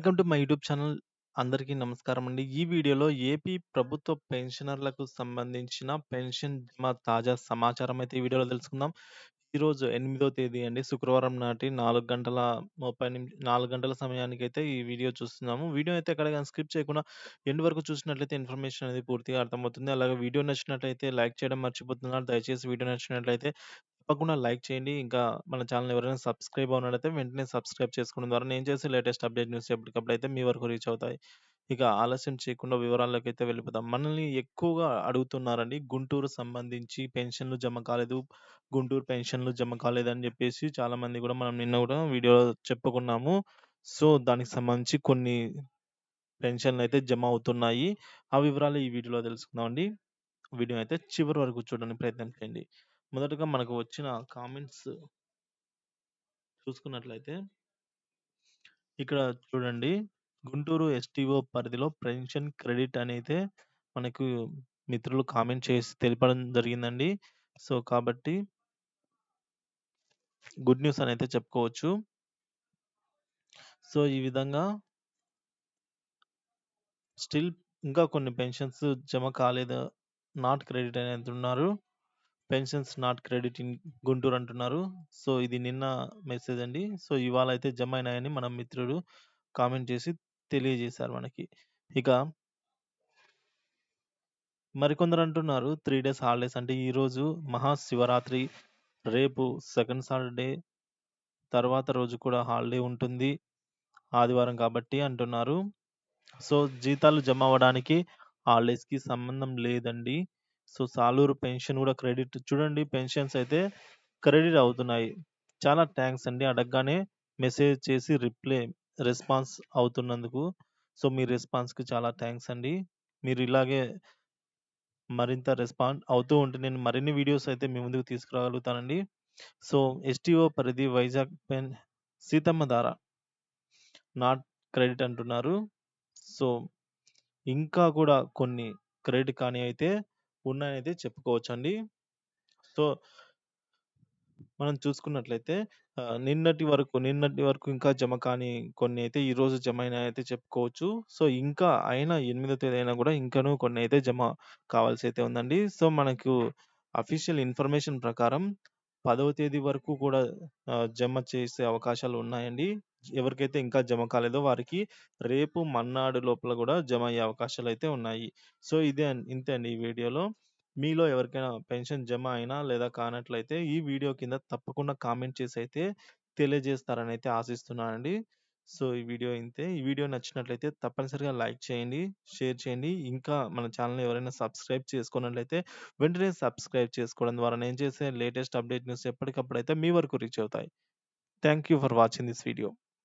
Welcome to my YouTube channel. అందరికీ నమస్కారమండి. ఈ వీడియోలో ఏపీ ప్రభుత్వ పెన్షనర్లకు సంబంధించిన పెన్షన్ జమ తాజా సమాచారం అయితే ఈ వీడియోలో తెలుసుకుందాం. ఈరోజు 8వ తేదీ అండి. శుక్రవారం నాటి 4 గంటల 4 గంటల సమయానికైతే ఈ వీడియో చూస్తున్నాము. వీడియో అయితే ఎక్కడ గాని స్కిప్ చేయకుండా ఎండ్ వరకు చూసినట్లయితే ఇన్ఫర్మేషన్ అనేది పూర్తిగా అర్థమవుతుంది. అలాగే వీడియో నచ్చినట్లయితే లైక్ చేయడం మర్చిపోతున్నారు. దయచేసి వీడియో నచ్చినట్లయితే తప్పకుండా లైక్ చేయండి. ఇంకా మన ఛానెల్‌ని ఎవరైనా సబ్స్క్రైబ్ అవ్వనట్లయితే వెంటనే సబ్స్క్రైబ్ చేసుకోవడం ద్వారా నేను చేసే లేటెస్ట్ అప్డేట్ న్యూస్ ఎప్పటికప్పుడైతే మీ వరకు రీచ్ అవుతాయి. ఇక ఆలస్యం చేయకుండా వివరాల్లోకైతే వెళ్ళిపోదాం. మనల్ని ఎక్కువగా అడుగుతున్నారండి. గుంటూరు సంబంధించి పెన్షన్‌లు జమ కాలేదు. గుంటూరు పెన్షన్‌లు జమ కాలేదని జెప్పేసి చాలామంది గూడా మనం నిన్న గూడా వీడియోలో చెప్పుకున్నాము. సో, దానికి సంబంధించి కొన్ని పెన్షన్‌లయితే జమ అవుతున్నాయి. ఆ వివరాలు ఈ వీడియోలో తెలుసుకుందామండి. వీడియో అయితే చివరి వరకు చూడడానికి ప్రయత్నం చేయండి. మొదటగా మనకు వచ్చిన కామెంట్స్ చూసుకున్నట్లయితే ఇక్కడ చూడండి. గుంటూరు ఎస్టీఓ పరిధిలో పెన్షన్ క్రెడిట్ అనైతే మనకు మిత్రులు కామెంట్ చేసి తెలపడం జరిగిందండి. సో, కాబట్టి గుడ్ న్యూస్ అనైతే చెప్పుకోవచ్చు. సో, ఈ విధంగా స్టిల్ ఇంకా కొన్ని పెన్షన్స్ జమ కాలేదు. నాట్ క్రెడిట్ అని అంటున్నారు. Pensions not credit in Guntur అంటున్నారు. సో, ఇది నిన్న మెసేజ్ అండి. సో, ఇవాళ అయితే జమ అయినాయని మన మిత్రుడు కామెంట్ చేసి తెలియజేశారు మనకి. ఇక మరికొందరు అంటున్నారు 3 డేస్ హాలిడేస్ అంటే ఈరోజు మహాశివరాత్రి, రేపు సెకండ్ సాటర్‌డే, తర్వాత రోజు కూడా హాలిడే ఉంటుంది. ఆదివారం కాబట్టి అంటున్నారు. సో, జీతాలు జమ అవ్వడానికి హాలిడేస్‌కి సంబంధం లేదండి. సో, సాలూరు పెన్షన్ కూడా క్రెడిట్ చూడండి పెన్షన్స్ అయితే క్రెడిట్ అవుతున్నాయి. చాలా థాంక్స్ అండి. అడగగానే మెసేజ్ చేసి రెస్పాన్స్ అవుతున్నందుకు. సో, మీ రెస్పాన్స్‌కి చాలా థాంక్స్ అండి. మీరు ఇలాగే మరింత రెస్పాండ్ అవుతూ ఉంటే నేను మరిన్ని వీడియోస్ అయితే మీ ముందుకు తీసుకురాగలుగుతానండి. సో, ఎస్‌టీఓ పరిధి వైజాగ్ సీతమ్మ ధార నాట్ క్రెడిట్ అంటున్నారు. సో, ఇంకా కూడా కొన్ని క్రెడిట్ కానివి అయితే ఉన్నాయనైతే చెప్పుకోవచ్చండి. సో, మనం చూసుకున్నట్లయితే నిన్నటి వరకు ఇంకా జమ కాని కొన్ని అయితే ఈరోజు జమ అయినాయయితే చెప్పుకోవచ్చు. సో, ఇంకా అయినా 8వ తేదీ అయినా కూడా ఇంకనూ కొన్నయితే జమ కావాల్సయితే ఉందండి. సో, మనకు అఫీషియల్ ఇన్ఫర్మేషన్ ప్రకారం 10వ తేదీ వరకు కూడా జమ చేసే అవకాశాలు ఉన్నాయండి. ఎవరికైతే ఇంకా జమ కాలేదో వారికి రేపు, మర్నాడు లోపల గూడా జమ అయ్యే అవకాశాలయితే ఉన్నాయి. సో, ఇంతే అండి ఈ వీడియోలో. మీలో ఎవరికైనా పెన్షన్ జమ అయినా లేదా కానట్లయితే ఈ వీడియో కింద తప్పకుండా కామెంట్ చేసైతే తెలియజేస్తారనైతే ఆశిస్తున్నానండి. సో, ఈ వీడియో ఇంతే. ఈ వీడియో నచ్చినట్లయితే తప్పనిసరిగా లైక్ చేయండి, షేర్ చేయండి. ఇంకా మన ఛానెల్‌ని ఎవరైనా సబ్స్క్రైబ్ చేసుకోనట్లయితే వెంటనే సబ్స్క్రైబ్ చేసుకోవడం ద్వారా నేను చేసే లేటెస్ట్ అప్డేట్ న్యూస్ ఎప్పటికప్పుడైతే మీ వరకు రీచ్ అవుతాయి. Thank you for watching this video.